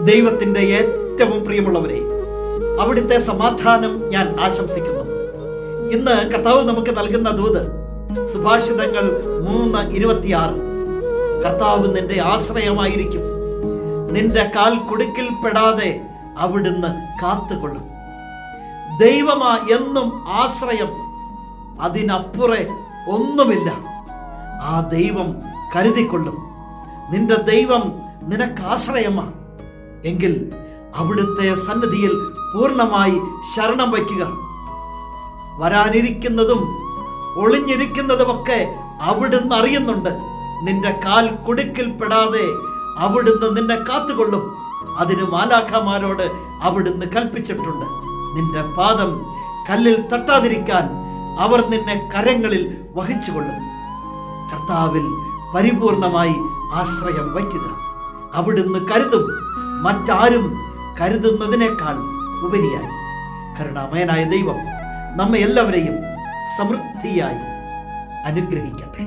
ദൈവത്തിന്റെ ഏറ്റവും പ്രിയമുള്ളവരെ, അവിടുത്തെ സമാധാനം ഞാൻ ആശംസിക്കുന്നു. ഇന്ന് കർത്താവ് നമുക്ക് നൽകുന്ന ദൂത് സുഭാഷിതങ്ങൾ 3:26. കർത്താവ് നിന്റെ ആശ്രയമായിരിക്കും, നിന്റെ കാൽ കുടുക്കിൽ പെടാതെ അവിടുന്ന് കാത്തുകൊള്ളും. ദൈവമാ എന്നും ആശ്രയം, അതിനപ്പുറേ ഒന്നുമില്ല. ആ ദൈവം കരുതിക്കൊള്ളും. നിന്റെ ദൈവം നിനക്ക് ആശ്രയമാ എങ്കിൽ അവിടുത്തെ സന്നിധിയിൽ പൂർണ്ണമായി ശരണം വയ്ക്കുക. വരാനിരിക്കുന്നതും ഒളിഞ്ഞിരിക്കുന്നതുമൊക്കെ അവിടുന്ന് അറിയുന്നുണ്ട്. നിന്റെ കാൽ കുടുക്കിൽ പെടാതെ അവിടുന്ന് നിന്നെ കാത്തുകൊള്ളും. അതിന് മാലാഖമാരോട് അവിടുന്ന് കൽപ്പിച്ചിട്ടുണ്ട്. നിന്റെ പാദം കല്ലിൽ തട്ടാതിരിക്കാൻ അവർ നിന്നെ കരങ്ങളിൽ വഹിച്ചുകൊള്ളും. കർത്താവിൽ പരിപൂർണമായി ആശ്രയം വയ്ക്കുക. അവിടുന്ന് കരുതും, മറ്റാരും കരുതുന്നതിനേക്കാൾ ഉപരിയായി. കരുണാമയനായ ദൈവം നമ്മെ എല്ലാവരെയും സമൃദ്ധിയായി അനുഗ്രഹിക്കട്ടെ.